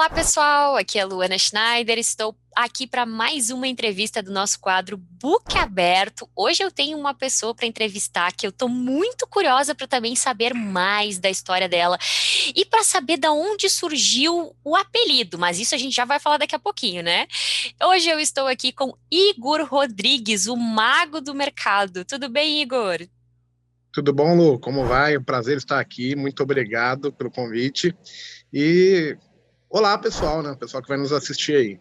Olá, pessoal. Aqui é a Luana Schneider. Estou aqui para mais uma entrevista do nosso quadro Book Aberto. Hoje eu tenho uma pessoa para entrevistar que eu estou muito curiosa para também saber mais da história dela e para saber da onde surgiu o apelido, mas isso a gente já vai falar daqui a pouquinho, né? Hoje eu estou aqui com Igor Rodrigues, o mago do mercado. Tudo bem, Igor? Tudo bom, Lu? Como vai? É um prazer estar aqui. Muito obrigado pelo convite. E olá, pessoal, né? Pessoal que vai nos assistir aí.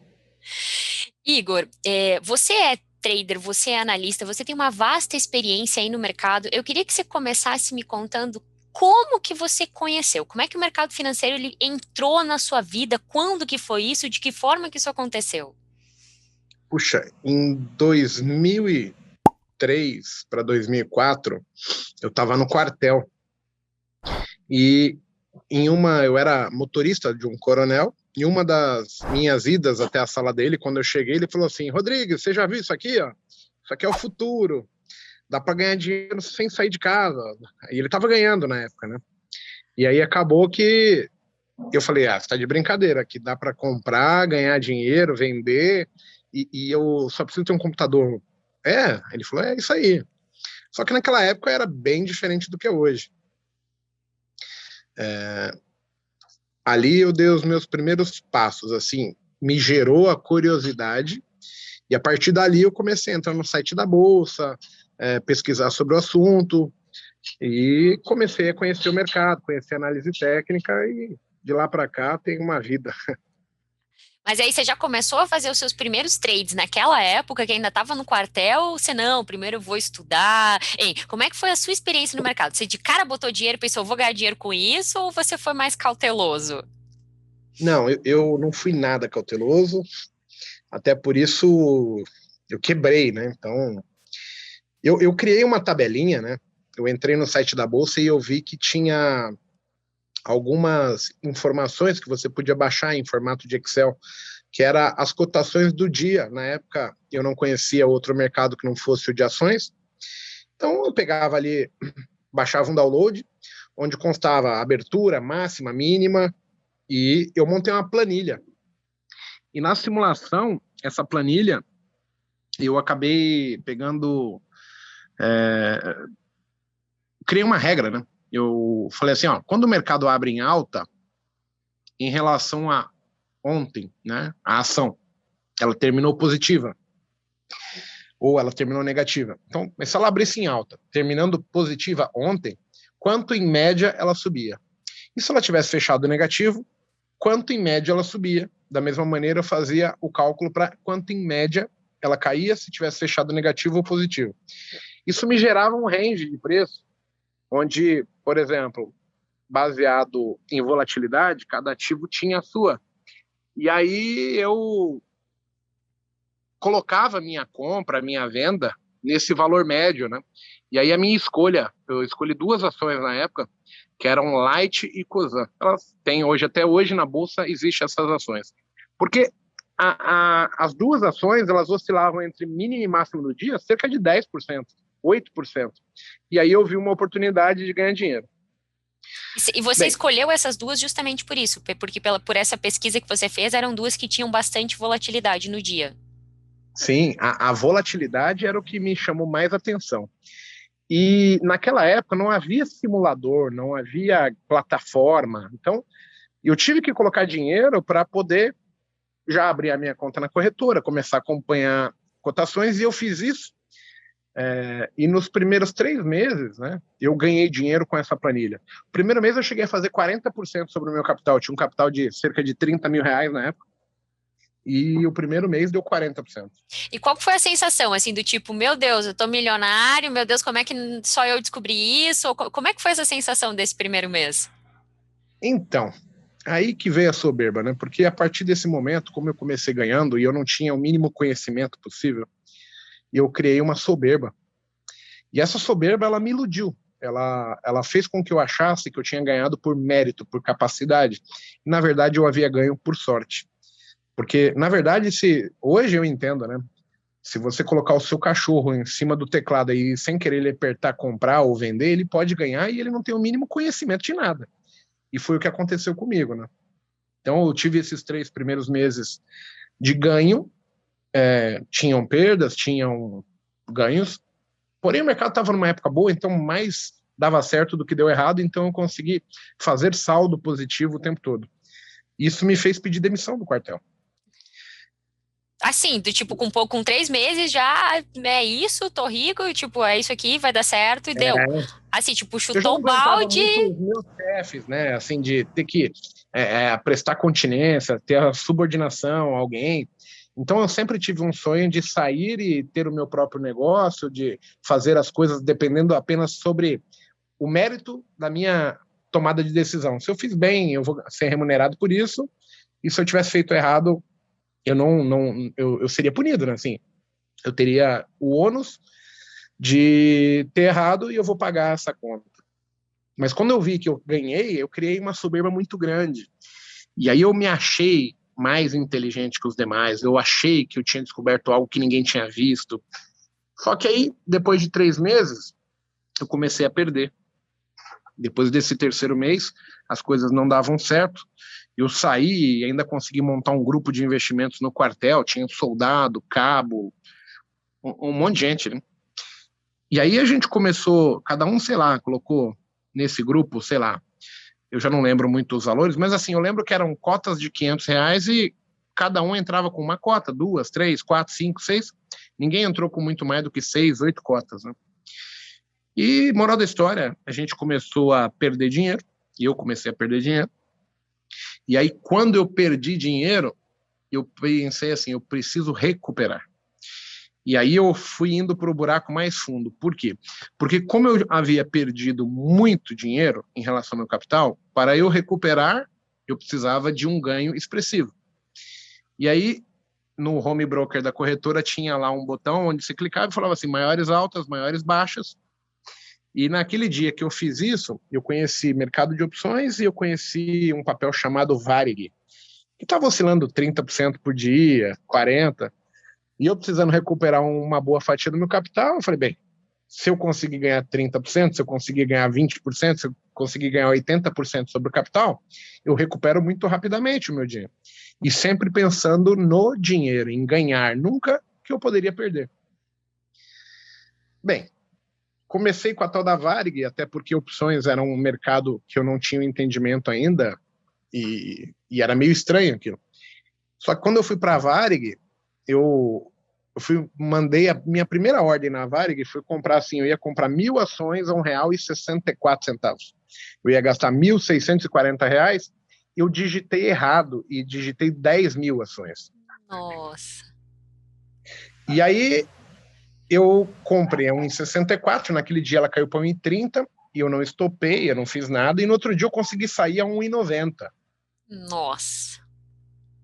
Igor, você é trader, você é analista, você tem uma vasta experiência aí no mercado. Eu queria que você começasse me contando como que você conheceu, como é que o mercado financeiro ele entrou na sua vida, quando que foi isso, de que forma que isso aconteceu? Puxa, em 2003 para 2004, eu estava no quartel e eu era motorista de um coronel. Em uma das minhas idas até a sala dele, quando eu cheguei, ele falou assim: Rodrigues, você já viu isso aqui? Ó? Isso aqui é o futuro. Dá para ganhar dinheiro sem sair de casa. E ele estava ganhando na época, né? E aí acabou que eu falei, você tá de brincadeira, que dá para comprar, ganhar dinheiro, vender, e eu só preciso ter um computador. Ele falou, é isso aí. Só que naquela época era bem diferente do que é hoje. Ali eu dei os meus primeiros passos, assim, me gerou a curiosidade, e a partir dali eu comecei a entrar no site da Bolsa, pesquisar sobre o assunto, e comecei a conhecer o mercado, conhecer a análise técnica, e de lá para cá tem uma vida. Mas aí você já começou a fazer os seus primeiros trades naquela época que ainda estava no quartel, ou você não, primeiro eu vou estudar. Hein, como é que foi a sua experiência no mercado? Você de cara botou dinheiro e pensou, vou ganhar dinheiro com isso, ou você foi mais cauteloso? Não, eu não fui nada cauteloso, até por isso eu quebrei, né? Então, eu criei uma tabelinha, né? Eu entrei no site da Bolsa e eu vi que tinha algumas informações que você podia baixar em formato de Excel, que era as cotações do dia. Na época, eu não conhecia outro mercado que não fosse o de ações. Então, eu pegava ali, baixava um download, onde constava abertura, máxima, mínima, e eu montei uma planilha. E na simulação, essa planilha, eu acabei pegando, criei uma regra, né? Eu falei assim, ó, quando o mercado abre em alta, em relação a ontem, né, a ação, ela terminou positiva ou ela terminou negativa. Então, se ela abrisse em alta, terminando positiva ontem, quanto em média ela subia? E se ela tivesse fechado negativo, quanto em média ela subia? Da mesma maneira, eu fazia o cálculo para quanto em média ela caía se tivesse fechado negativo ou positivo. Isso me gerava um range de preço, onde, por exemplo, baseado em volatilidade, cada ativo tinha a sua. E aí eu colocava a minha compra, a minha venda nesse valor médio, né? E aí a minha escolha, eu escolhi duas ações na época, que eram Light e Cosan. Elas têm hoje, até hoje na bolsa existem essas ações. Porque as duas ações, elas oscilavam entre mínimo e máximo do dia cerca de 10%, 8%. E aí eu vi uma oportunidade de ganhar dinheiro. E você Bem, escolheu essas duas justamente por isso, porque por essa pesquisa que você fez, eram duas que tinham bastante volatilidade no dia. sim, a volatilidade era o que me chamou mais atenção. E naquela época não havia simulador, não havia plataforma. Então, eu tive que colocar dinheiro para poder já abrir a minha conta na corretora, começar a acompanhar cotações, e eu fiz isso. E nos primeiros 3 meses, né, eu ganhei dinheiro com essa planilha. O primeiro mês eu cheguei a fazer 40% sobre o meu capital. Eu tinha um capital de cerca de R$ 30.000 na época, e o primeiro mês deu 40%. E qual que foi a sensação, assim, do tipo, meu Deus, eu tô milionário, meu Deus, como é que só eu descobri isso? Ou como é que foi essa sensação desse primeiro mês? Então, aí que veio a soberba, né? Porque a partir desse momento, como eu comecei ganhando e eu não tinha o mínimo conhecimento possível, eu criei uma soberba. E essa soberba, ela me iludiu. Ela fez com que eu achasse que eu tinha ganhado por mérito, por capacidade. E, na verdade, eu havia ganho por sorte. Porque, na verdade, se hoje eu entendo, né? Se você colocar o seu cachorro em cima do teclado e sem querer ele apertar comprar ou vender, ele pode ganhar e ele não tem o mínimo conhecimento de nada. E foi o que aconteceu comigo, né? Então, eu tive esses 3 primeiros meses de ganho, tinham perdas, tinham ganhos, porém o mercado estava numa época boa, então mais dava certo do que deu errado, então eu consegui fazer saldo positivo o tempo todo. Isso me fez pedir demissão do quartel. Assim, do tipo, com 3 meses já é isso, tô rico, e, tipo, é isso aqui, vai dar certo e deu. Assim, tipo, Eu já chutou não o aguentava balde. muito os meus chefes, né? Assim, de ter que prestar continência, ter a subordinação a alguém. Então, eu sempre tive um sonho de sair e ter o meu próprio negócio, de fazer as coisas dependendo apenas sobre o mérito da minha tomada de decisão. Se eu fiz bem, eu vou ser remunerado por isso, e se eu tivesse feito errado, eu seria punido, né? Assim, eu teria o ônus de ter errado e eu vou pagar essa conta. Mas quando eu vi que eu ganhei, eu criei uma soberba muito grande. E aí eu me achei mais inteligente que os demais, eu achei que eu tinha descoberto algo que ninguém tinha visto. Só que aí, depois de 3 meses, eu comecei a perder. Depois desse terceiro mês, as coisas não davam certo. Eu saí e ainda consegui montar um grupo de investimentos no quartel, tinha soldado, cabo, um monte de gente, né? E aí a gente começou, cada um, sei lá, colocou nesse grupo, sei lá, eu já não lembro muito os valores, mas assim, eu lembro que eram cotas de R$ 500 e cada um entrava com uma cota, 2, 3, 4, 5, 6. Ninguém entrou com muito mais do que 6, 8 cotas, né? E, moral da história, a gente começou a perder dinheiro, e eu comecei a perder dinheiro. E aí, quando eu perdi dinheiro, eu pensei assim, eu preciso recuperar. E aí eu fui indo para o buraco mais fundo. Por quê? Porque como eu havia perdido muito dinheiro em relação ao meu capital, para eu recuperar, eu precisava de um ganho expressivo. E aí, no home broker da corretora, tinha lá um botão onde você clicava e falava assim, maiores altas, maiores baixas. E naquele dia que eu fiz isso, eu conheci mercado de opções e eu conheci um papel chamado Varig, que estava oscilando 30% por dia, 40%. E eu precisando recuperar uma boa fatia do meu capital, eu falei, bem, se eu conseguir ganhar 30%, se eu conseguir ganhar 20%, se eu conseguir ganhar 80% sobre o capital, eu recupero muito rapidamente o meu dinheiro. E sempre pensando no dinheiro, em ganhar, nunca que eu poderia perder. Bem, comecei com a tal da Varig, até porque opções eram um mercado que eu não tinha entendimento ainda, e era meio estranho aquilo. Só que quando eu fui para a Varig, eu mandei a minha primeira ordem na Varig, foi comprar assim, eu ia comprar 1.000 ações a R$ 1,64. Eu ia gastar R$ 1.640, eu digitei errado e digitei 10.000 ações. Nossa. E aí eu comprei a 1,64, naquele dia ela caiu para 1,30 e eu não estopei, eu não fiz nada, e no outro dia eu consegui sair a 1,90. Nossa.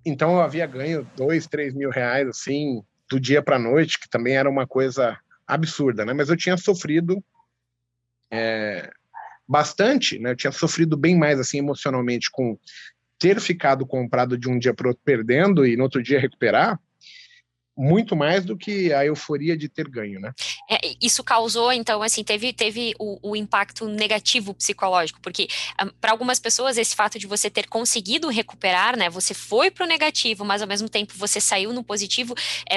Então eu havia ganho 2, 3 mil reais, assim, do dia para a noite, que também era uma coisa absurda, né? Mas eu tinha sofrido bastante, né? Eu tinha sofrido bem mais, assim, emocionalmente com ter ficado comprado de um dia para o outro perdendo e no outro dia recuperar, muito mais do que a euforia de ter ganho, né? Isso causou, então, assim, teve o impacto negativo psicológico, porque para algumas pessoas esse fato de você ter conseguido recuperar, né, você foi para o negativo, mas ao mesmo tempo você saiu no positivo,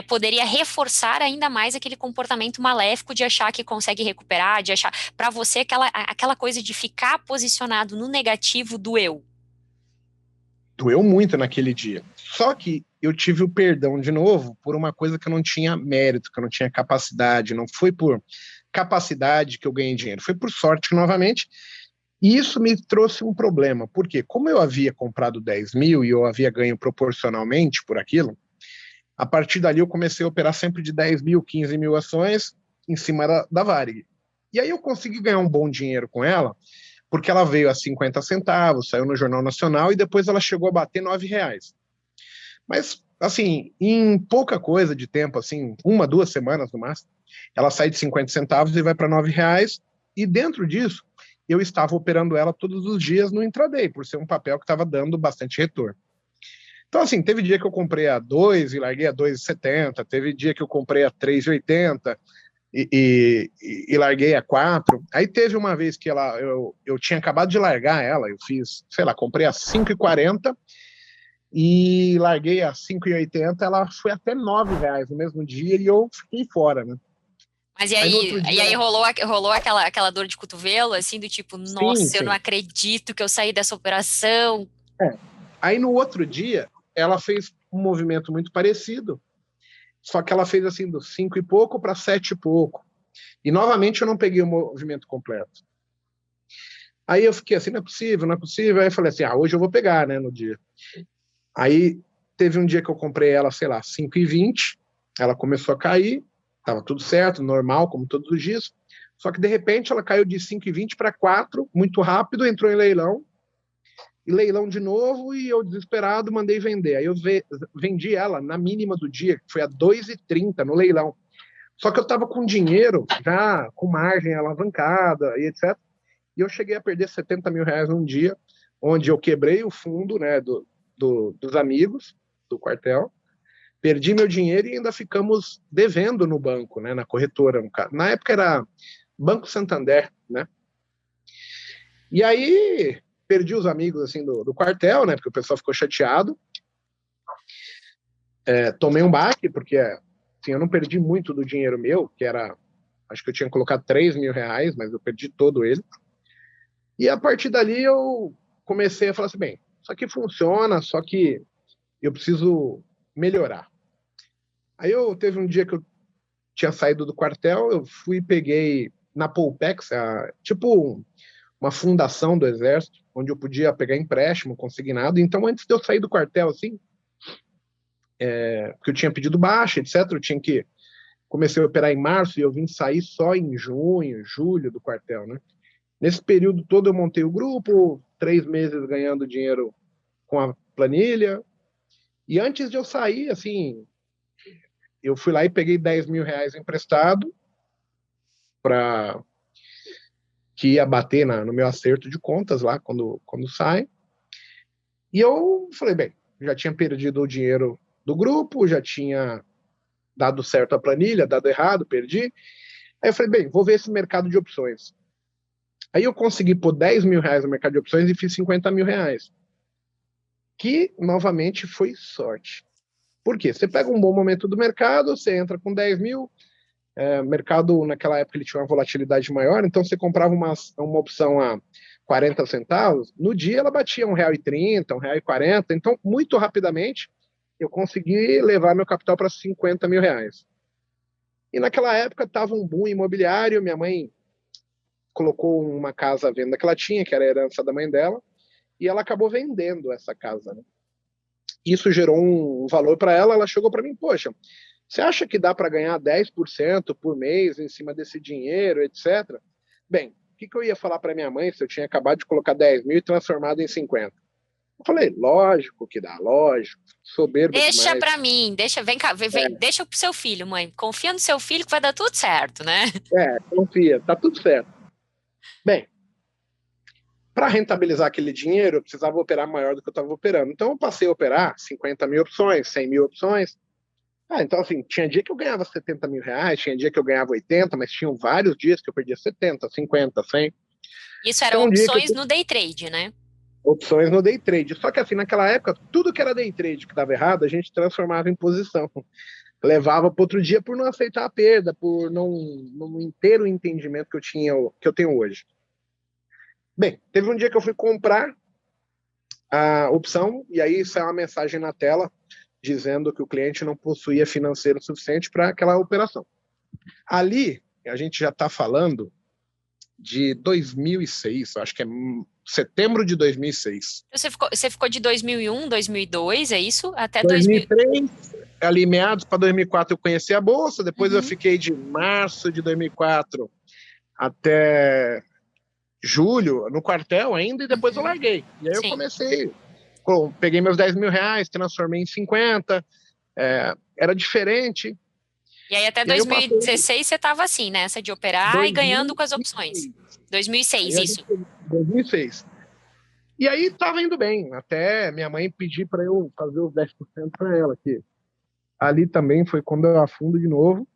poderia reforçar ainda mais aquele comportamento maléfico de achar que consegue recuperar, de achar, para você, aquela coisa de ficar posicionado no negativo doeu. Doeu muito naquele dia. Só que eu tive o perdão de novo por uma coisa que eu não tinha mérito, que eu não tinha capacidade. Não foi por capacidade que eu ganhei dinheiro, foi por sorte novamente. E isso me trouxe um problema, porque como eu havia comprado 10.000 e eu havia ganho proporcionalmente por aquilo, a partir dali eu comecei a operar sempre de 10.000, 15.000 ações em cima da Varig. E aí eu consegui ganhar um bom dinheiro com ela, porque ela veio a 50 centavos, saiu no Jornal Nacional e depois ela chegou a bater R$ 9. Mas, assim, em pouca coisa de tempo, assim, 1, 2 semanas no máximo, ela sai de 50 centavos e vai para R$ 9. E dentro disso, eu estava operando ela todos os dias no intraday, por ser um papel que estava dando bastante retorno. Então, assim, teve dia que eu comprei a 2 e larguei a 2,70, teve dia que eu comprei a 3,80 e larguei a 4. Aí teve uma vez que eu tinha acabado de largar ela, eu fiz, sei lá, comprei a 5,40 e larguei a 5,80, ela foi até R$ 9 no mesmo dia e eu fiquei fora, né? Mas Aí no outro e dia, aí rolou aquela dor de cotovelo, assim, do tipo, sim, nossa, eu não sim. acredito que eu saí dessa operação. É. Aí no outro dia, ela fez um movimento muito parecido, só que ela fez assim dos 5 e pouco para 7 e pouco. E novamente eu não peguei o movimento completo. Aí eu fiquei assim, não é possível, não é possível. Aí eu falei assim, hoje eu vou pegar, né, no dia. Aí teve um dia que eu comprei ela, sei lá, 5,20, ela começou a cair, tava tudo certo, normal, como todos os dias. Só que de repente ela caiu de 5,20 para 4, muito rápido, entrou em leilão, e leilão de novo, e eu desesperado mandei vender. Aí eu vendi ela na mínima do dia, que foi a 2,30 no leilão. Só que eu estava com dinheiro já com margem alavancada e etc. E eu cheguei a perder R$ 70 mil num dia, onde eu quebrei o fundo, né, dos amigos do quartel, perdi meu dinheiro e ainda ficamos devendo no banco, né, na corretora. Na época era Banco Santander, né? E aí perdi os amigos assim do quartel, né, porque o pessoal ficou chateado. Tomei um baque, porque assim, eu não perdi muito do dinheiro meu, que era, acho que eu tinha colocado R$ 3.000, mas eu perdi todo ele. E a partir dali eu comecei a falar assim, bem, isso aqui funciona, só que eu preciso melhorar. Aí eu teve um dia que eu tinha saído do quartel, eu fui e peguei na Poupex, tipo uma fundação do Exército, onde eu podia pegar empréstimo consignado. Então, antes de eu sair do quartel, assim, porque eu tinha pedido baixa, etc., eu tinha que comecei a operar em março e eu vim sair só em junho, julho do quartel, né? Nesse período todo eu montei o grupo, 3 meses ganhando dinheiro com a planilha. E antes de eu sair, assim, eu fui lá e peguei R$ 10.000 emprestado para que ia bater no meu acerto de contas lá quando sai. E eu falei, bem, já tinha perdido o dinheiro do grupo, já tinha dado certo a planilha, dado errado, perdi. Aí eu falei, bem, vou ver esse mercado de opções. Aí eu consegui pôr R$ 10.000 no mercado de opções e fiz R$ 50.000. Que, novamente, foi sorte. Por quê? Você pega um bom momento do mercado, você entra com 10 mil, o mercado naquela época ele tinha uma volatilidade maior, então você comprava uma opção a 40 centavos, no dia ela batia R$ 1,30, R$ 1,40, então muito rapidamente eu consegui levar meu capital para R$ 50.000. E naquela época estava um boom imobiliário, minha mãe colocou uma casa à venda que ela tinha, que era a herança da mãe dela, e ela acabou vendendo essa casa, né? Isso gerou um valor para ela, ela chegou para mim, poxa, você acha que dá para ganhar 10% por mês em cima desse dinheiro, etc? Bem, o que eu ia falar para minha mãe se eu tinha acabado de colocar 10 mil e transformado em 50? Eu falei, lógico que dá, lógico, soberba Deixa demais. pra mim, vem cá, deixa pro seu filho, mãe. Confia no seu filho que vai dar tudo certo, né? Confia, tá tudo certo. Bem, para rentabilizar aquele dinheiro, eu precisava operar maior do que eu estava operando. Então, eu passei a operar 50 mil opções, 100 mil opções. Então, assim, tinha dia que eu ganhava R$ 70.000, tinha dia que eu ganhava 80, mas tinham vários dias que eu perdia 70, 50, 100. Isso eram Então, um dia que eu opções tive no day trade, né? opções no day trade. Só que, assim, naquela época, tudo que era day trade que dava errado, a gente transformava em posição. Levava para outro dia por não aceitar a perda, por não ter o entendimento que eu tenho hoje. Bem, teve um dia que eu fui comprar a opção e aí saiu uma mensagem na tela dizendo que o cliente não possuía financeiro suficiente para aquela operação. Ali, a gente já está falando de 2006, acho que é setembro de 2006. Você ficou de 2001, 2002, é isso? Até 2000. 2003, ali meados para 2004 eu conheci a bolsa, depois eu Uhum, fiquei de março de 2004 até julho no quartel ainda e depois eu uhum, larguei. E aí eu sim. comecei, peguei meus R$ 10.000, transformei em 50, era diferente. E aí até E aí eu passei 2016 você estava assim, nessa de operar e ganhando com as opções. 2006. 2006, Aí a gente isso. 2006. E aí estava indo bem, até minha mãe pedir para eu fazer os 10% para ela, que ali também foi quando eu afundo de novo,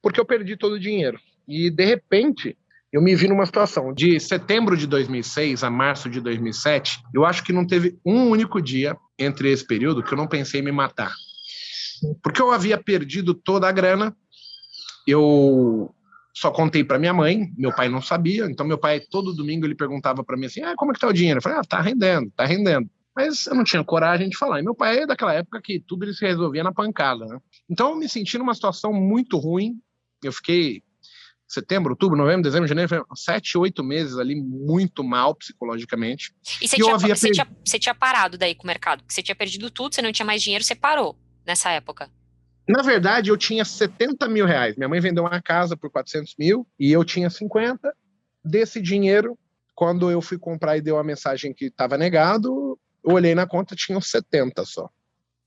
porque eu perdi todo o dinheiro. E de repente, eu me vi numa situação de setembro de 2006 a março de 2007, eu acho que não teve um único dia entre esse período que eu não pensei em me matar. Porque eu havia perdido toda a grana, eu só contei para minha mãe, meu pai não sabia, então meu pai todo domingo ele perguntava para mim assim, como é que tá o dinheiro? Eu falei, tá rendendo, tá rendendo. Mas eu não tinha coragem de falar. E meu pai é daquela época que tudo ele se resolvia na pancada, né? Então eu me senti numa situação muito ruim, eu fiquei setembro, outubro, novembro, dezembro, janeiro, 7, 8 meses ali muito mal psicologicamente. E eu havia você tinha parado daí com o mercado? Porque você tinha perdido tudo, você não tinha mais dinheiro, você parou nessa época. Na verdade, eu tinha 70 mil reais. Minha mãe vendeu uma casa por 400 mil e eu tinha 50. Desse dinheiro, quando eu fui comprar e deu a mensagem que estava negado, eu olhei na conta, tinha uns 70 só.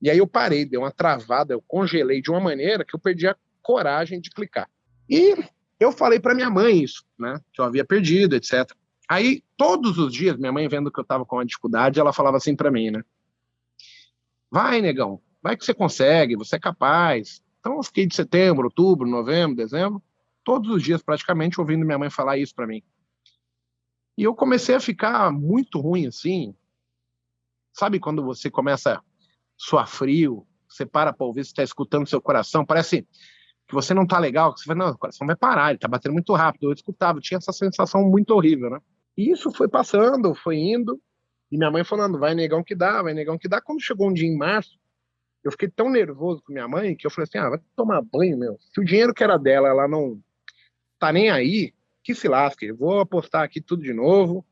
E aí eu parei, dei uma travada, eu congelei de uma maneira que eu perdi a coragem de clicar. E eu falei para minha mãe isso, né? Que eu havia perdido, etc. Aí, todos os dias, minha mãe vendo que eu estava com uma dificuldade, ela falava assim para mim, né? Vai, negão, vai que você consegue, você é capaz. Então eu fiquei de setembro, outubro, novembro, dezembro, todos os dias praticamente ouvindo minha mãe falar isso para mim. E eu comecei a ficar muito ruim assim. Sabe quando você começa a suar frio, você para ouvir, você está escutando seu coração, parece que você não tá legal, que você fala, não, o coração vai parar, ele tá batendo muito rápido. Eu escutava, eu tinha essa sensação muito horrível, né? E isso foi passando, foi indo, e minha mãe falando, vai negão que dá, vai negão que dá. Quando chegou um dia em março, eu fiquei tão nervoso com minha mãe que eu falei assim, vai tomar banho, meu. Se o dinheiro que era dela, ela não tá nem aí, que se lasque, eu vou apostar aqui tudo de novo,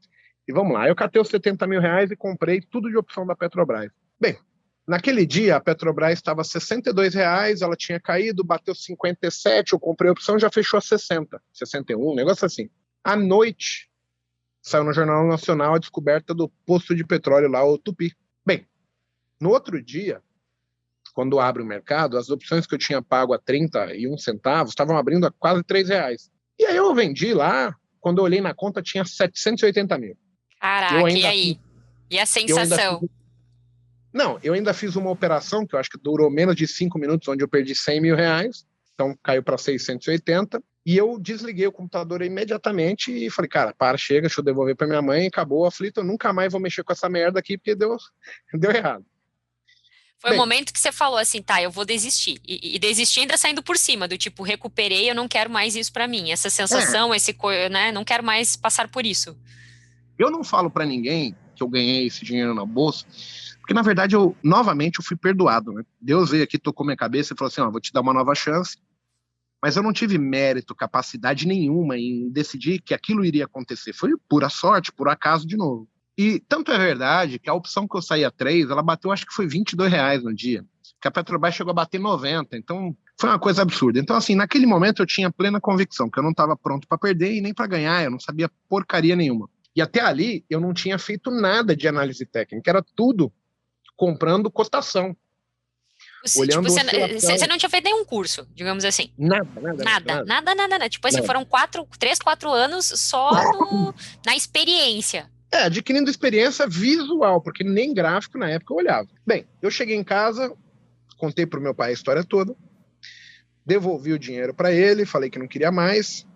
e vamos lá. Eu catei os 70 mil reais e comprei tudo de opção da Petrobras. Bem, naquele dia, a Petrobras estava a R$ 62, ela tinha caído, bateu 57, eu comprei a opção, já fechou a 60, 61, um negócio assim. À noite, saiu no Jornal Nacional a descoberta do posto de petróleo lá, o Tupi. Bem, no outro dia, quando abre o mercado, as opções que eu tinha pago a 31 centavos estavam abrindo a quase R$ 3. E aí eu vendi lá, quando eu olhei na conta, tinha 780 mil. Caraca, e aí? E a Eu ainda sensação? Não, eu ainda fiz uma operação que eu acho que durou menos de 5 minutos, onde eu perdi 100 mil reais, então caiu para 680, e eu desliguei o computador imediatamente e falei, cara, chega, deixa eu devolver para minha mãe, acabou aflito, eu nunca mais vou mexer com essa merda aqui, porque deu errado. Foi o momento que você falou assim, tá, eu vou desistir. E desistir ainda saindo por cima, do tipo, recuperei, eu não quero mais isso pra mim. Essa sensação, né, não quero mais passar por isso. Eu não falo para ninguém que eu ganhei esse dinheiro na bolsa, porque na verdade novamente eu fui perdoado, né? Deus veio aqui, tocou minha cabeça e falou assim, vou te dar uma nova chance, mas eu não tive mérito, capacidade nenhuma em decidir que aquilo iria acontecer. Foi pura sorte, por acaso de novo. E tanto é verdade que a opção que eu saí a 3, ela bateu, acho que foi R$ 22 no dia. Que a Petrobras chegou a bater 90. Então, foi uma coisa absurda. Então, assim, naquele momento eu tinha plena convicção que eu não estava pronto para perder e nem para ganhar. Eu não sabia porcaria nenhuma. E até ali, eu não tinha feito nada de análise técnica. Era tudo comprando cotação. Olhando você não tinha feito nenhum curso, digamos assim. Nada. Tipo assim, foram 3, 4 anos só na experiência. Adquirindo experiência visual, porque nem gráfico na época eu olhava. Bem, eu cheguei em casa, contei pro meu pai a história toda, devolvi o dinheiro para ele, falei que não queria mais.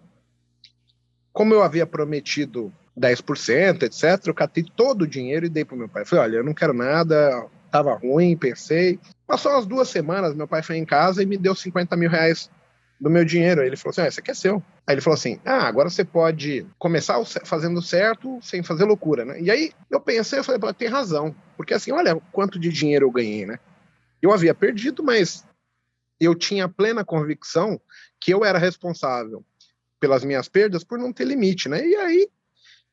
Como eu havia prometido 10%, etc., eu catei todo o dinheiro e dei pro meu pai. Falei, olha, eu não quero nada, tava ruim, pensei. Passou umas 2 semanas, meu pai foi em casa e me deu 50 mil reais do meu dinheiro. Aí ele falou assim, esse aqui é seu. Aí ele falou assim, agora você pode começar fazendo certo sem fazer loucura, né? E aí eu pensei, eu falei, tem razão. Porque assim, olha quanto de dinheiro eu ganhei, né? Eu havia perdido, mas eu tinha plena convicção que eu era responsável pelas minhas perdas por não ter limite, né? E aí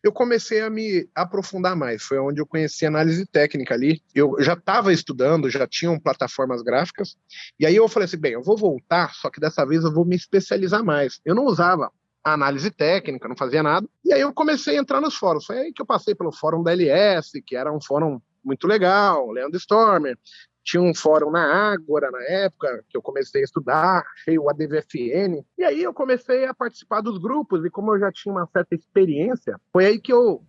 eu comecei a me aprofundar mais. Foi onde eu conheci análise técnica ali. Eu já estava estudando, já tinham plataformas gráficas. E aí eu falei assim, bem, eu vou voltar, só que dessa vez eu vou me especializar mais. Eu não usava a análise técnica, não fazia nada. E aí eu comecei a entrar nos fóruns. Foi aí que eu passei pelo fórum da LS, que era um fórum muito legal, Leandro Stormer. Tinha um fórum na Ágora, na época, que eu comecei a estudar, achei o ADVFN. E aí eu comecei a participar dos grupos, e como eu já tinha uma certa experiência, foi aí que eu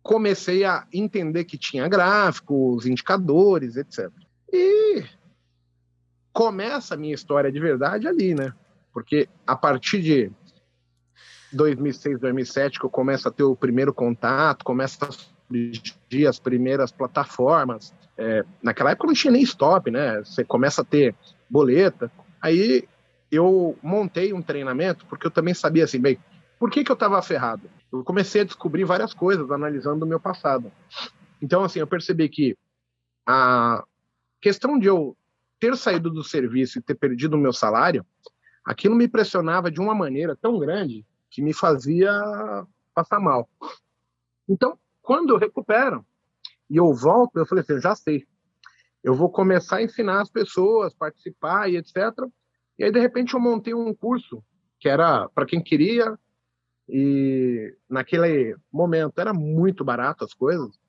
comecei a entender que tinha gráficos, indicadores, etc. E começa a minha história de verdade ali, né? Porque a partir de 2006, 2007, que eu começo a ter o primeiro contato, começo a surgir as primeiras plataformas. Naquela época não tinha nem stop, né? Você começa a ter boleta. Aí eu montei um treinamento, porque eu também sabia assim, bem, por que eu estava ferrado? Eu comecei a descobrir várias coisas, analisando o meu passado. Então, assim, eu percebi que a questão de eu ter saído do serviço e ter perdido o meu salário, aquilo me pressionava de uma maneira tão grande que me fazia passar mal. Então, quando eu recupero e eu volto, eu falei assim, eu já sei. Eu vou começar a ensinar as pessoas, participar e etc. E aí, de repente, eu montei um curso que era para quem queria, e naquele momento era muito barato as coisas.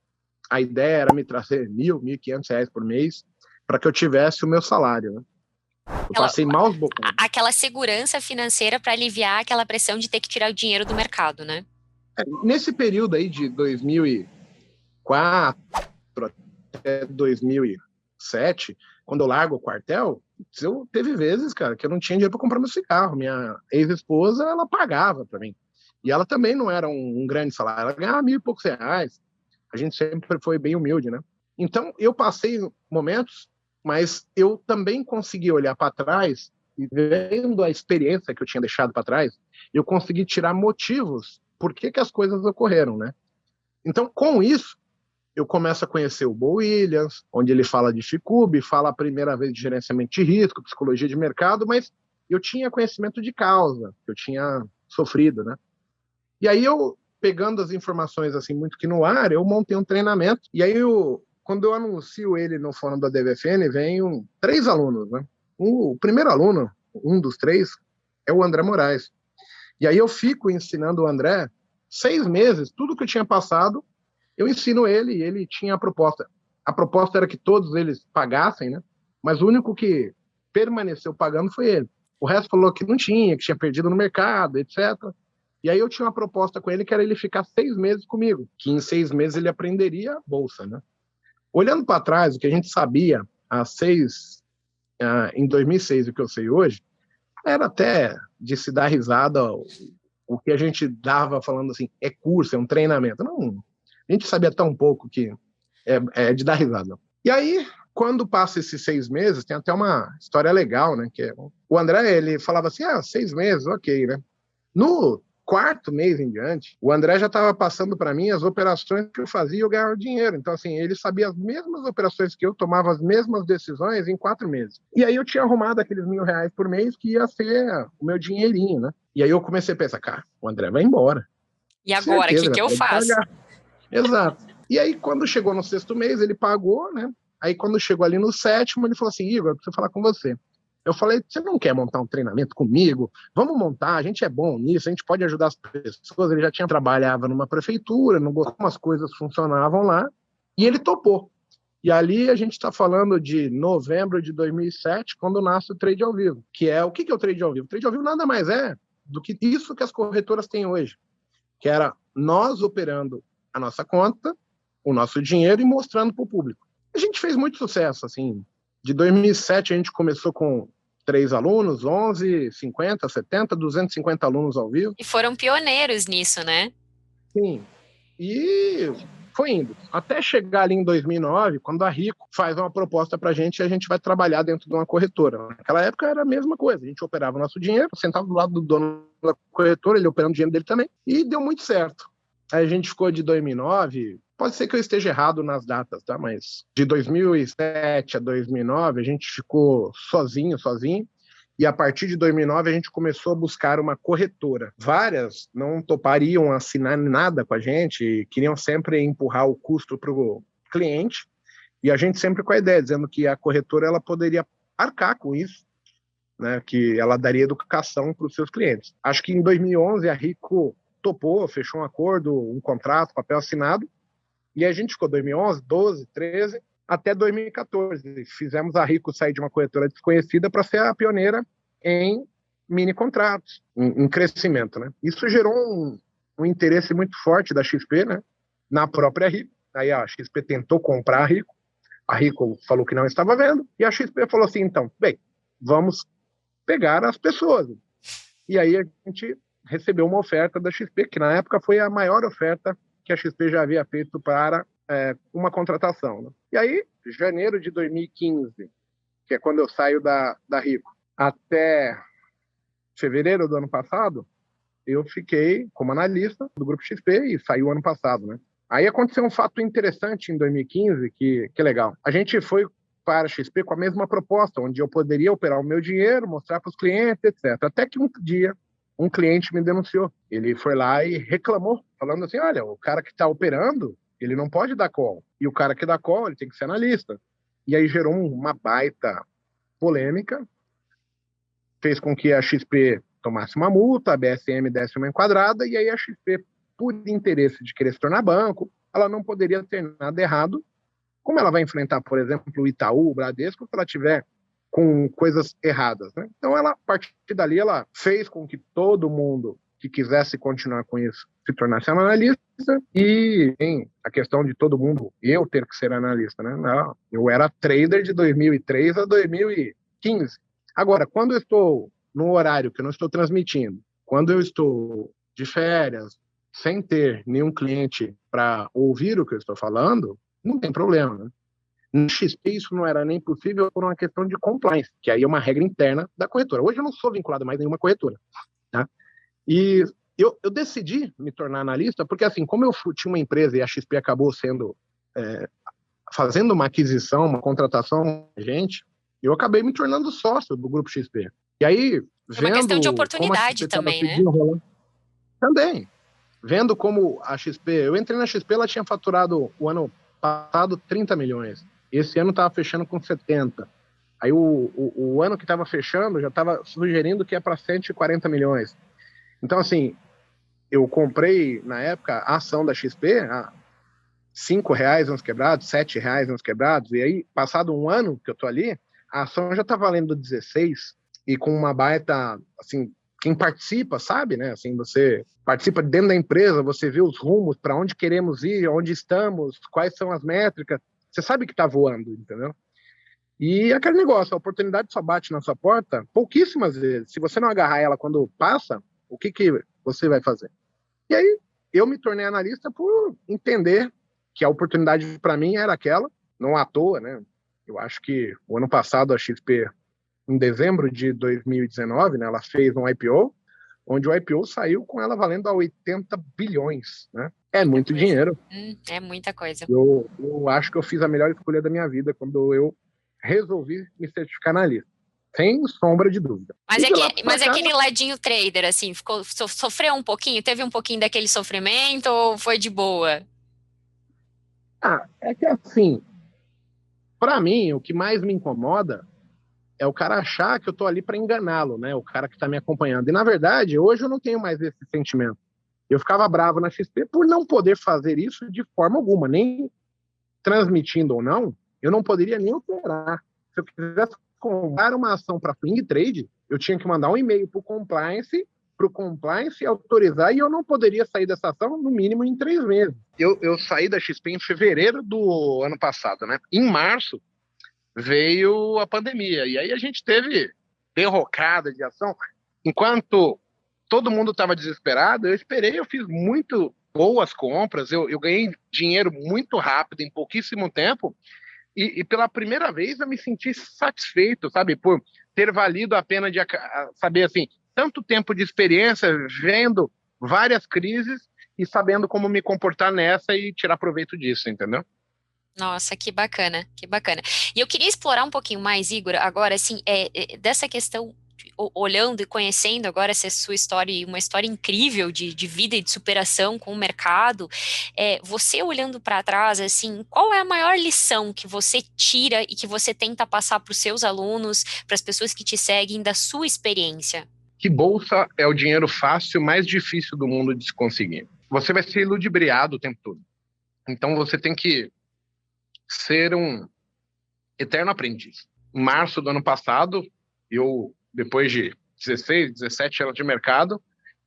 A ideia era me trazer R$ 1.500 por mês para que eu tivesse o meu salário, né? Eu passei maus bocados. Aquela segurança financeira para aliviar aquela pressão de ter que tirar o dinheiro do mercado, né? Nesse período aí de 2004 até 2007, quando eu largo o quartel, teve vezes, cara, que eu não tinha dinheiro para comprar meu cigarro. Minha ex-esposa, ela pagava para mim. E ela também não era um grande salário, ela ganhava R$ 1.000 e poucos. A gente sempre foi bem humilde, né? Então, eu passei momentos, mas eu também consegui olhar para trás e, vendo a experiência que eu tinha deixado para trás, eu consegui tirar motivos por que as coisas ocorreram, né? Então, com isso, eu começo a conhecer o Bo Williams, onde ele fala de FICUB, fala a primeira vez de gerenciamento de risco, psicologia de mercado, mas eu tinha conhecimento de causa, eu tinha sofrido, né? E aí eu, pegando as informações assim muito que no ar, eu montei um treinamento, e aí quando eu anuncio ele no fórum da DVFN, vem 3 alunos, né? O primeiro aluno, um dos 3, é o André Moraes. E aí eu fico ensinando o André 6 meses, tudo que eu tinha passado, eu ensino ele, e ele tinha a proposta. A proposta era que todos eles pagassem, né? Mas o único que permaneceu pagando foi ele. O resto falou que não tinha, que tinha perdido no mercado, etc. E aí eu tinha uma proposta com ele, que era ele ficar 6 meses comigo, que em 6 meses ele aprenderia a bolsa, né? Olhando para trás, o que a gente sabia em 2006, o que eu sei hoje, era até de se dar risada o que a gente dava falando assim, é curso, é um treinamento. Não, a gente sabia tão pouco que é de dar risada. E aí, quando passa esses 6 meses, tem até uma história legal, né? Que o André, ele falava assim, 6 meses, ok, né? No 4º mês em diante, o André já estava passando para mim as operações que eu fazia e eu ganhava dinheiro. Então, assim, ele sabia as mesmas operações que eu, tomava as mesmas decisões em 4 meses. E aí eu tinha arrumado aqueles R$ 1.000 por mês que ia ser o meu dinheirinho, né? E aí eu comecei a pensar, cara, o André vai embora. E agora, o que eu faço? Exato. E aí, quando chegou no 6º mês, ele pagou, né? Aí, quando chegou ali no 7º, ele falou assim, Igor, eu preciso falar com você. Eu falei, você não quer montar um treinamento comigo? Vamos montar, a gente é bom nisso, a gente pode ajudar as pessoas. Ele já trabalhava numa prefeitura, não gostou como as coisas funcionavam lá, e ele topou. E ali a gente está falando de novembro de 2007, quando nasce o Trade ao Vivo, que é, o que é o Trade ao Vivo? O Trade ao Vivo nada mais é do que isso que as corretoras têm hoje, que era nós operando a nossa conta, o nosso dinheiro e mostrando para o público. A gente fez muito sucesso, assim. De 2007 a gente começou com 3 alunos, 11, 50, 70, 250 alunos ao vivo. E foram pioneiros nisso, né? Sim. E foi indo. Até chegar ali em 2009, quando a Rico faz uma proposta para a gente e a gente vai trabalhar dentro de uma corretora. Naquela época era a mesma coisa. A gente operava o nosso dinheiro, sentava do lado do dono da corretora, ele operando o dinheiro dele também, e deu muito certo. Aí a gente ficou de 2009, pode ser que eu esteja errado nas datas, tá? Mas de 2007 a 2009 a gente ficou sozinho. E a partir de 2009 a gente começou a buscar uma corretora. Várias não topariam assinar nada com a gente, queriam sempre empurrar o custo para o cliente. E a gente sempre com a ideia, dizendo que a corretora ela poderia arcar com isso, né? Que ela daria educação para os seus clientes. Acho que em 2011 a Rico topou, fechou um acordo, um contrato, papel assinado, e a gente ficou 2011, 12, 13, até 2014. Fizemos a Rico sair de uma corretora desconhecida para ser a pioneira em mini contratos, em crescimento, né? Isso gerou um interesse muito forte da XP, né? Na própria Rico. Aí a XP tentou comprar a Rico falou que não estava vendo, e a XP falou assim, então, bem, vamos pegar as pessoas. E aí a gente recebeu uma oferta da XP, que na época foi a maior oferta que a XP já havia feito para uma contratação. Né? E aí, janeiro de 2015, que é quando eu saio da Rico, até fevereiro do ano passado, eu fiquei como analista do Grupo XP e saiu ano passado, né? Aí aconteceu um fato interessante em 2015, que é legal. A gente foi para a XP com a mesma proposta, onde eu poderia operar o meu dinheiro, mostrar para os clientes, etc. Até que um dia, um cliente me denunciou. Ele foi lá e reclamou, falando assim, olha, o cara que está operando, ele não pode dar call. E o cara que dá call, ele tem que ser analista. E aí gerou uma baita polêmica, fez com que a XP tomasse uma multa, a BSM desse uma enquadrada, e aí a XP, por interesse de querer se tornar banco, ela não poderia ter nada errado. Como ela vai enfrentar, por exemplo, o Itaú, o Bradesco, se ela tiver com coisas erradas, né? Então, ela, a partir dali, ela fez com que todo mundo que quisesse continuar com isso se tornasse analista, e tem a questão de todo mundo, eu ter que ser analista, né? Não, eu era trader de 2003 a 2015. Agora, quando eu estou no horário que eu não estou transmitindo, quando eu estou de férias, sem ter nenhum cliente para ouvir o que eu estou falando, não tem problema, né? No XP isso não era nem possível por uma questão de compliance, que aí é uma regra interna da corretora. Hoje eu não sou vinculado mais a nenhuma corretora, tá? E eu decidi me tornar analista porque, assim, como eu tinha uma empresa e a XP acabou sendo fazendo uma aquisição, uma contratação com a gente, eu acabei me tornando sócio do Grupo XP. E aí, É uma questão de vendo como a oportunidade XP estava também, se né? desenrolando, também, vendo como a XP, eu entrei na XP, ela tinha faturado o ano passado 30 milhões. Esse ano estava fechando com 70. Aí o ano que estava fechando já estava sugerindo que é para 140 milhões. Então, assim, eu comprei, na época, a ação da XP a R$5 uns quebrados, R$7 uns quebrados, e aí, passado um ano que eu tô ali, a ação já tá valendo 16, e com uma baita, assim, quem participa sabe, né? Assim, você participa dentro da empresa, você vê os rumos, para onde queremos ir, onde estamos, quais são as métricas, você sabe que tá voando, entendeu? E aquele negócio, a oportunidade só bate na sua porta pouquíssimas vezes. Se você não agarrar ela quando passa, o que você vai fazer? E aí, eu me tornei analista por entender que a oportunidade para mim era aquela, não à toa, né? Eu acho que o ano passado a XP, em dezembro de 2019, né, ela fez um IPO, onde o IPO saiu com ela valendo a 80 bilhões, né? É Muita muito coisa. dinheiro. É muita coisa. Eu acho que eu fiz a melhor escolha da minha vida quando eu resolvi me certificar analista, sem sombra de dúvida. Mas E é, de lá que, para mas é cá, aquele ladinho trader, assim, sofreu um pouquinho? Teve um pouquinho daquele sofrimento ou foi de boa? é que assim, para mim, o que mais me incomoda é o cara achar que eu tô ali para enganá-lo, né? O cara que tá me acompanhando. E na verdade, hoje eu não tenho mais esse sentimento. Eu ficava bravo na XP por não poder fazer isso de forma alguma, nem transmitindo ou não, eu não poderia nem operar. Se eu quisesse comprar uma ação para swing trade, eu tinha que mandar um e-mail para o compliance autorizar, e eu não poderia sair dessa ação no mínimo em 3 meses. Eu saí da XP em fevereiro do ano passado, né? Em março veio a pandemia, e aí a gente teve derrocada de ação. Enquanto todo mundo estava desesperado, eu esperei, eu fiz muito boas compras, eu ganhei dinheiro muito rápido, em pouquíssimo tempo, e pela primeira vez eu me senti satisfeito, sabe, por ter valido a pena de saber, assim, tanto tempo de experiência, vendo várias crises e sabendo como me comportar nessa e tirar proveito disso, entendeu? Nossa, que bacana, que bacana. E eu queria explorar um pouquinho mais, Igor, agora, assim, dessa questão, olhando e conhecendo agora essa sua história, e uma história incrível de vida e de superação com o mercado, você olhando para trás, assim, qual é a maior lição que você tira e que você tenta passar para os seus alunos, para as pessoas que te seguem, da sua experiência? Que bolsa é o dinheiro fácil mais difícil do mundo de se conseguir. Você vai ser ludibriado o tempo todo. Então você tem que ser um eterno aprendiz. Em março do ano passado, eu, depois de 16, 17 anos de mercado,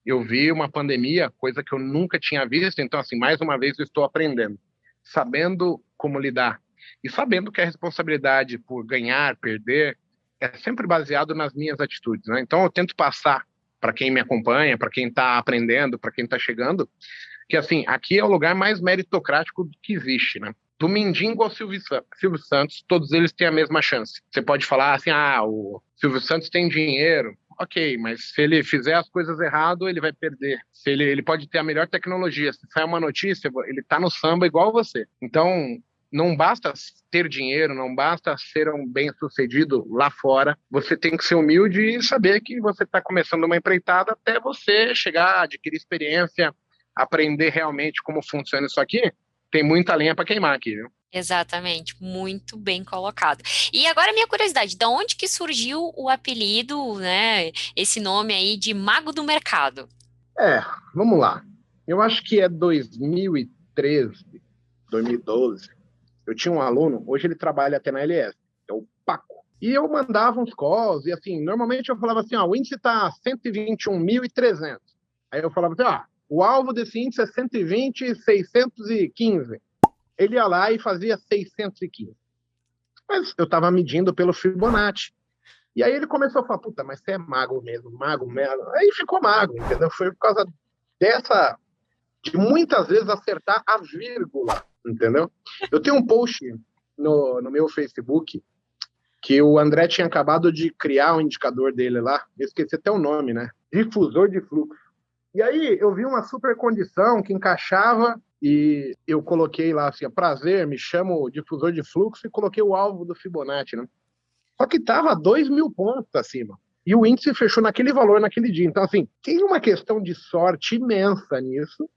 eu vi uma pandemia, coisa que eu nunca tinha visto. Então, assim, mais uma vez eu estou aprendendo, sabendo como lidar e sabendo que a responsabilidade por ganhar, perder, é sempre baseado nas minhas atitudes, né? Então, eu tento passar para quem me acompanha, para quem está aprendendo, para quem está chegando, que assim, aqui é o lugar mais meritocrático que existe, né? Do mendigo ao Silvio Santos, todos eles têm a mesma chance. Você pode falar assim, o Silvio Santos tem dinheiro, ok, mas se ele fizer as coisas errado, ele vai perder. Se ele pode ter a melhor tecnologia, se sai uma notícia, ele tá no samba igual você. Então, não basta ter dinheiro, não basta ser um bem-sucedido lá fora, você tem que ser humilde e saber que você está começando uma empreitada até você chegar, adquirir experiência, aprender realmente como funciona isso aqui. Tem muita lenha para queimar aqui, viu? Exatamente, muito bem colocado. E agora minha curiosidade, de onde que surgiu o apelido, né, esse nome aí de Mago do Mercado? Vamos lá. Eu acho que é 2013, 2012. Eu tinha um aluno, hoje ele trabalha até na LS, é o Paco. E eu mandava uns calls, e assim, normalmente eu falava assim, o índice está 121.300. Aí eu falava assim, o alvo desse índice é 120.615. Ele ia lá e fazia 615. Mas eu estava medindo pelo Fibonacci. E aí ele começou a falar, puta, mas você é mago mesmo, mago mesmo. Aí ficou mago, entendeu? Foi por causa de muitas vezes acertar a vírgula, entendeu? Eu tenho um post no meu Facebook que o André tinha acabado de criar um indicador dele lá, eu esqueci até o nome, né? Difusor de fluxo. E aí eu vi uma super condição que encaixava e eu coloquei lá assim, prazer, me chamo difusor de fluxo e coloquei o alvo do Fibonacci, né? Só que estava 2.000 pontos acima. E o índice fechou naquele valor naquele dia. Então, assim, tem uma questão de sorte imensa nisso.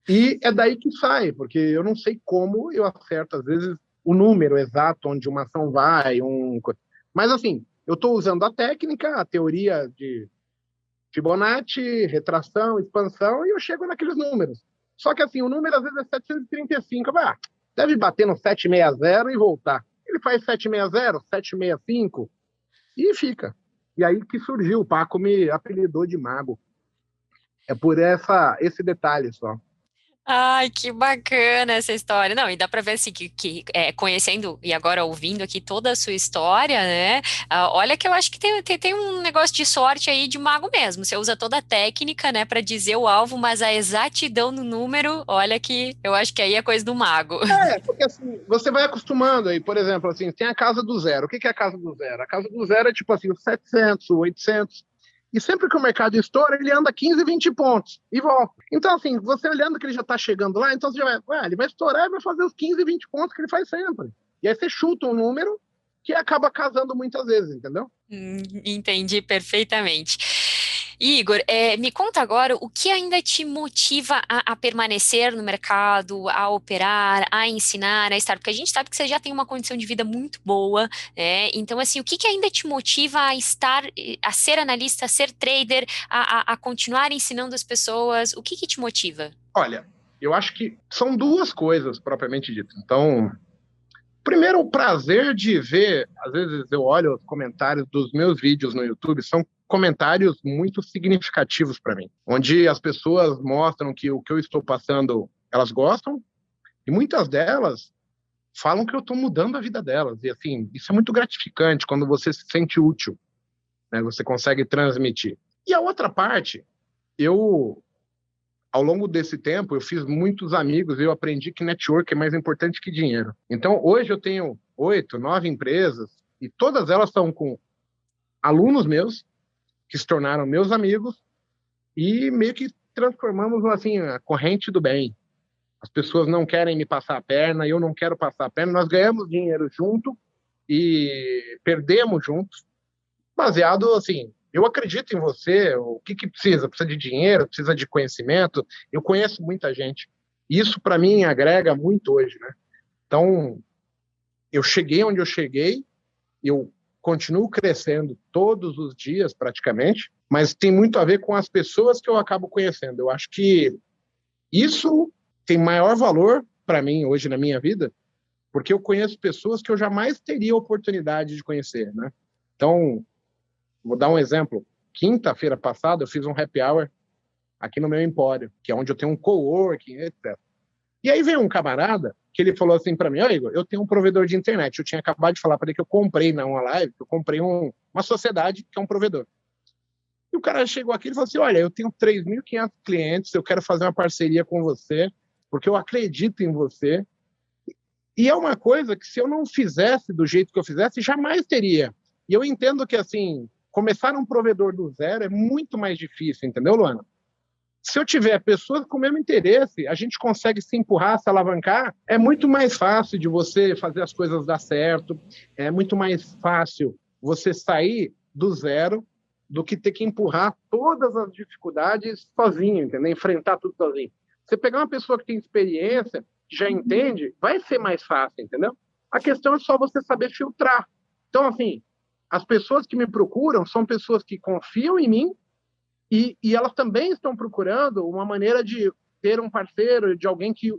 E é daí que sai, porque eu não sei como eu acerto, às vezes, o número exato onde uma ação vai. Mas, assim, eu estou usando a técnica, a teoria de Fibonacci, retração, expansão, e eu chego naqueles números. Só que, assim, o número às vezes é 735. Deve bater no 760 e voltar. Ele faz 760, 765 e fica. E aí que surgiu, o Paco me apelidou de mago. É por esse detalhe só. Ai, que bacana essa história. Não, e dá para ver assim conhecendo e agora ouvindo aqui toda a sua história, né? Olha que eu acho que tem um negócio de sorte aí de mago mesmo. Você usa toda a técnica, né, para dizer o alvo, mas a exatidão no número, olha que eu acho que aí é coisa do mago. Porque assim, você vai acostumando aí, por exemplo, assim, tem a casa do zero. O que é a casa do zero? A casa do zero é tipo assim, os 700, 800. E sempre que o mercado estoura, ele anda 15, 20 pontos e volta. Então, assim, você olhando que ele já está chegando lá, então você já vai, ele vai estourar e vai fazer os 15, 20 pontos que ele faz sempre. E aí você chuta um número que acaba casando muitas vezes, entendeu? Entendi perfeitamente. Igor, me conta agora o que ainda te motiva a permanecer no mercado, a operar, a ensinar, a estar, porque a gente sabe que você já tem uma condição de vida muito boa, né? Então, assim, o que ainda te motiva a estar, a ser analista, a ser trader, a continuar ensinando as pessoas? O que te motiva? Olha, eu acho que são duas coisas, propriamente dito. Então, primeiro, o prazer de ver, às vezes eu olho os comentários dos meus vídeos no YouTube, são comentários muito significativos para mim, onde as pessoas mostram que o que eu estou passando, elas gostam, e muitas delas falam que eu estou mudando a vida delas. E assim, isso é muito gratificante quando você se sente útil, né? Você consegue transmitir. E a outra parte, ao longo desse tempo, eu fiz muitos amigos e eu aprendi que network é mais importante que dinheiro. Então, hoje eu tenho 8, 9 empresas e todas elas são com alunos meus que se tornaram meus amigos e meio que transformamos assim a corrente do bem. As pessoas não querem me passar a perna, eu não quero passar a perna. Nós ganhamos dinheiro junto e perdemos juntos, baseado assim. Eu acredito em você. O que precisa? Precisa de dinheiro? Precisa de conhecimento? Eu conheço muita gente. Isso para mim agrega muito hoje, né? Então, eu cheguei onde eu cheguei. Eu continuo crescendo todos os dias, praticamente, mas tem muito a ver com as pessoas que eu acabo conhecendo. Eu acho que isso tem maior valor para mim hoje na minha vida, porque eu conheço pessoas que eu jamais teria oportunidade de conhecer, né? Então, vou dar um exemplo. Quinta-feira passada, eu fiz um happy hour aqui no meu empório, que é onde eu tenho um coworking, etc. E aí veio um camarada que ele falou assim para mim, Igor, eu tenho um provedor de internet. Eu tinha acabado de falar para ele que eu comprei na uma live, que eu comprei uma sociedade que é um provedor. E o cara chegou aqui e falou assim, olha, eu tenho 3.500 clientes, eu quero fazer uma parceria com você, porque eu acredito em você. E é uma coisa que se eu não fizesse do jeito que eu fizesse, jamais teria. E eu entendo que, assim, começar um provedor do zero é muito mais difícil, entendeu, Luana? Se eu tiver pessoas com o mesmo interesse, a gente consegue se empurrar, se alavancar. É muito mais fácil de você fazer as coisas dar certo, é muito mais fácil você sair do zero do que ter que empurrar todas as dificuldades sozinho, entendeu? Enfrentar tudo sozinho. Você pegar uma pessoa que tem experiência, que já entende, vai ser mais fácil, entendeu? A questão é só você saber filtrar. Então, assim, as pessoas que me procuram são pessoas que confiam em mim e elas também estão procurando uma maneira de ter um parceiro, de alguém que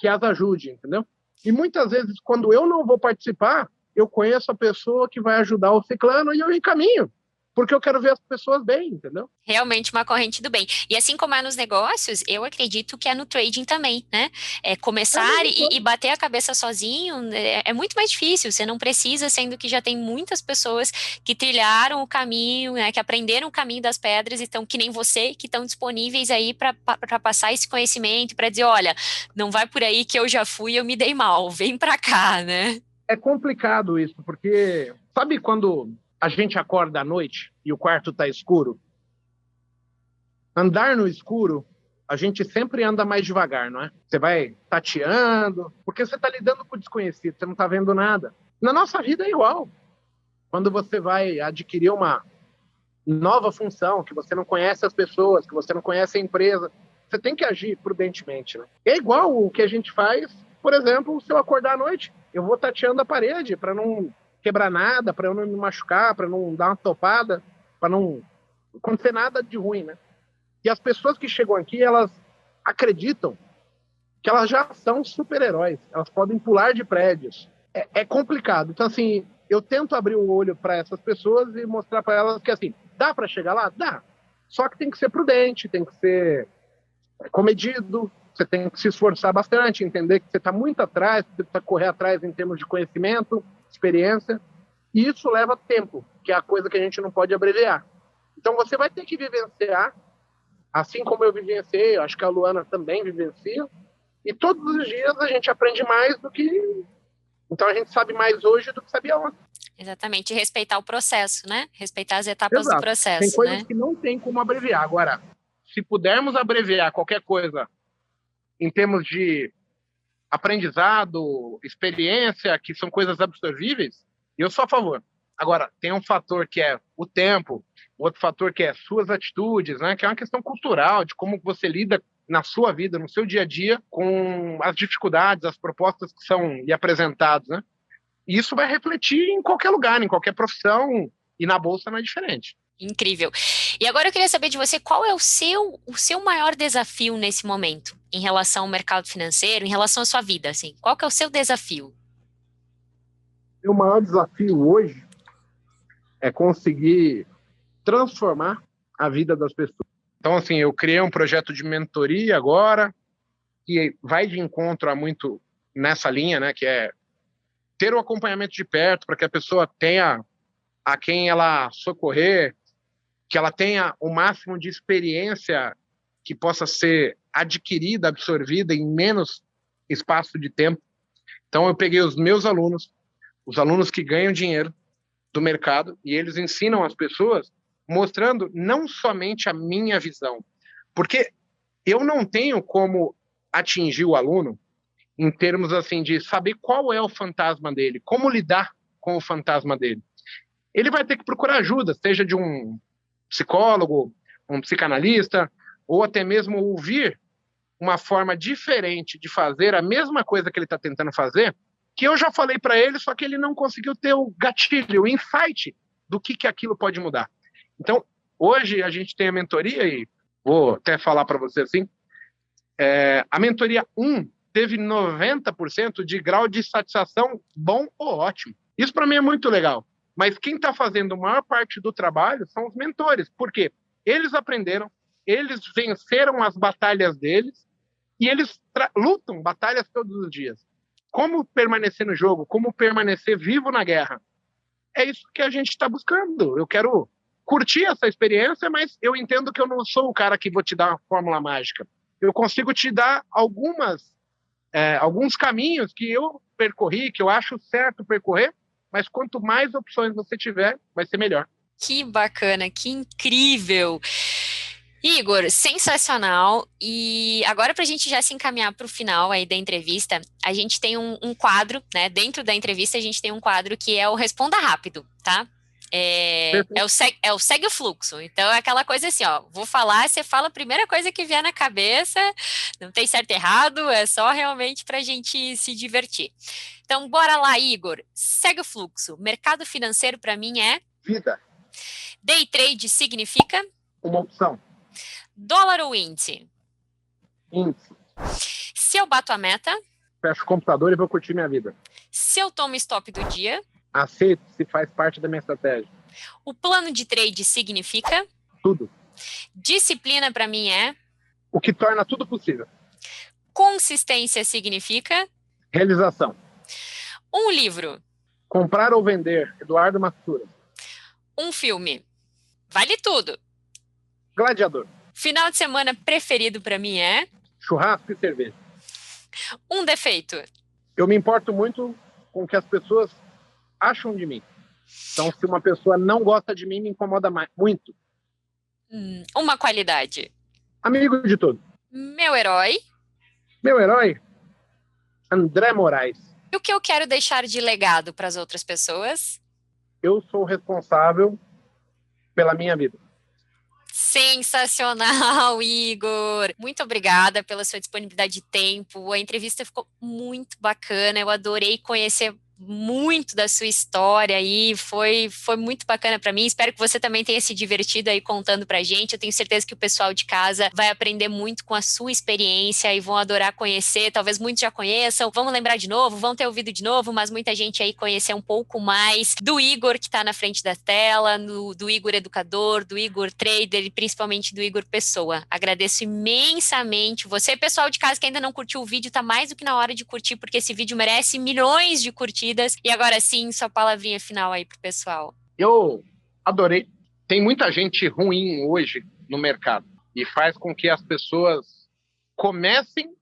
as ajude, entendeu? E muitas vezes, quando eu não vou participar, eu conheço a pessoa que vai ajudar o ciclano e eu encaminho, porque eu quero ver as pessoas bem, entendeu? Realmente uma corrente do bem. E assim como é nos negócios, eu acredito que é no trading também, né? É começar e bater a cabeça sozinho é muito mais difícil. Você não precisa, sendo que já tem muitas pessoas que trilharam o caminho, né? Que aprenderam o caminho das pedras e estão, que nem você, que estão disponíveis aí para passar esse conhecimento, para dizer, olha, não vai por aí que eu já fui e eu me dei mal, vem para cá, né? É complicado isso, porque sabe quando a gente acorda à noite e o quarto está escuro? Andar no escuro, a gente sempre anda mais devagar, não é? Você vai tateando, porque você está lidando com o desconhecido, você não está vendo nada. Na nossa vida é igual. Quando você vai adquirir uma nova função, que você não conhece as pessoas, que você não conhece a empresa, você tem que agir prudentemente, né? É igual o que a gente faz, por exemplo, se eu acordar à noite, eu vou tateando a parede para não quebrar nada, para eu não me machucar, para não dar uma topada, para não acontecer nada de ruim, né? E as pessoas que chegam aqui, elas acreditam que elas já são super-heróis. Elas podem pular de prédios. É complicado. Então, assim, eu tento abrir o olho para essas pessoas e mostrar para elas que, assim, dá para chegar lá? Dá. Só que tem que ser prudente, tem que ser comedido, você tem que se esforçar bastante, entender que você está muito atrás, você precisa correr atrás em termos de conhecimento, experiência. E isso leva tempo, que é a coisa que a gente não pode abreviar. Então, você vai ter que vivenciar assim como eu vivenciei, acho que a Luana também vivencia, e todos os dias a gente aprende mais do que... Então a gente sabe mais hoje do que sabia ontem. Exatamente, e respeitar o processo, né? Respeitar as etapas do Exato. Tem processo, coisas né? que não tem como abreviar. Agora, se pudermos abreviar qualquer coisa em termos de aprendizado, experiência, que são coisas absorvíveis, eu sou a favor. Agora, tem um fator que é o tempo, outro fator que é suas atitudes, né? Que é uma questão cultural, de como você lida na sua vida, no seu dia a dia, com as dificuldades, as propostas que são lhe apresentadas, né? E isso vai refletir em qualquer lugar, em qualquer profissão, e na Bolsa não é diferente. Incrível. E agora eu queria saber de você qual é o seu maior desafio nesse momento, em relação ao mercado financeiro, em relação à sua vida, assim. Qual que é o seu desafio? O maior desafio hoje é conseguir transformar a vida das pessoas. Então, assim, eu criei um projeto de mentoria agora, que vai de encontro a muito nessa linha, né, que é ter o acompanhamento de perto para que a pessoa tenha a quem ela socorrer, que ela tenha o máximo de experiência que possa ser adquirida, absorvida em menos espaço de tempo. Então, eu peguei os meus alunos, os alunos que ganham dinheiro do mercado, e eles ensinam as pessoas mostrando não somente a minha visão, porque eu não tenho como atingir o aluno em termos assim de saber qual é o fantasma dele, como lidar com o fantasma dele. Ele vai ter que procurar ajuda, seja de um psicólogo, um psicanalista, ou até mesmo ouvir uma forma diferente de fazer a mesma coisa que ele está tentando fazer, que eu já falei para ele, só que ele não conseguiu ter o gatilho, o insight do que aquilo pode mudar. Então, hoje a gente tem a mentoria, e vou até falar para você assim, a mentoria 1 teve 90% de grau de satisfação bom ou ótimo. Isso para mim é muito legal. Mas quem está fazendo a maior parte do trabalho são os mentores. Por quê? Eles aprenderam, eles venceram as batalhas deles e eles lutam batalhas todos os dias. Como permanecer no jogo, como permanecer vivo na guerra. É isso que a gente está buscando. Eu quero curti essa experiência, mas eu entendo que eu não sou o cara que vou te dar uma fórmula mágica. Eu consigo te dar alguns caminhos que eu percorri, que eu acho certo percorrer, mas quanto mais opções você tiver, vai ser melhor. Que bacana, que incrível! Igor, sensacional. E agora, para a gente já se encaminhar para o final aí da entrevista, a gente tem um quadro, né? Dentro da entrevista, a gente tem um quadro que é o Responda Rápido, tá? É o segue o fluxo. Então, é aquela coisa assim, ó, vou falar, você fala a primeira coisa que vier na cabeça, não tem certo e errado, é só realmente para a gente se divertir. Então, bora lá, Igor. Segue o fluxo. Mercado financeiro, para mim, é... Vida. Day trade significa... Uma opção. Dólar ou índice? Índice. Se eu bato a meta? Fecho o computador e vou curtir minha vida. Se eu tomo stop do dia? Aceito se faz parte da minha estratégia. O plano de trade significa? Tudo. Disciplina para mim é? O que torna tudo possível. Consistência significa? Realização. Um livro. Comprar ou vender, Eduardo Matsura. Um filme. Vale tudo. Gladiador. Final de semana preferido para mim é? Churrasco e cerveja. Um defeito. Eu me importo muito com o que as pessoas acham de mim. Então, se uma pessoa não gosta de mim, me incomoda muito. Uma qualidade. Amigo de todos. Meu herói. Meu herói? André Moraes. E o que eu quero deixar de legado para as outras pessoas? Eu sou responsável pela minha vida. Sensacional, Igor! Muito obrigada pela sua disponibilidade de tempo. A entrevista ficou muito bacana. Eu adorei conhecer muito da sua história aí, foi muito bacana para mim. Espero que você também tenha se divertido aí contando pra gente. Eu tenho certeza que o pessoal de casa vai aprender muito com a sua experiência e vão adorar conhecer. Talvez muitos já conheçam, vamos lembrar de novo, vão ter ouvido de novo, mas muita gente aí conhecer um pouco mais do Igor que está na frente da tela, do Igor educador, do Igor trader e principalmente do Igor pessoa. Agradeço imensamente você. Pessoal de casa que ainda não curtiu o vídeo, tá mais do que na hora de curtir, porque esse vídeo merece milhões de curtidas. E agora sim, sua palavrinha final aí pro pessoal. Eu adorei. Tem muita gente ruim hoje no mercado e faz com que as pessoas comecem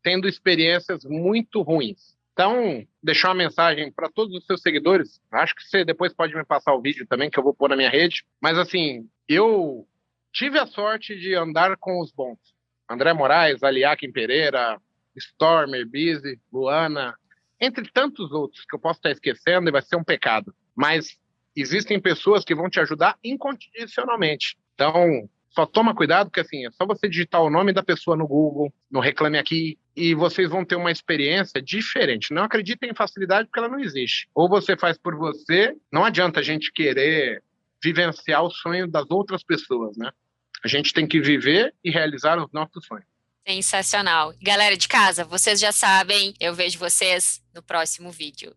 tendo experiências muito ruins. Então, deixar uma mensagem para todos os seus seguidores. Acho que você depois pode me passar o vídeo também, que eu vou pôr na minha rede. Mas assim, eu tive a sorte de andar com os bons. André Moraes, Aliakim Pereira, Stormer, Bizzy, Luana, entre tantos outros que eu posso estar esquecendo e vai ser um pecado. Mas existem pessoas que vão te ajudar incondicionalmente. Então, só toma cuidado, porque assim, é só você digitar o nome da pessoa no Google, no Reclame Aqui, e vocês vão ter uma experiência diferente. Não acreditem em facilidade, porque ela não existe. Ou você faz por você, não adianta a gente querer vivenciar o sonho das outras pessoas, né? A gente tem que viver e realizar os nossos sonhos. Sensacional. Galera de casa, vocês já sabem, eu vejo vocês no próximo vídeo.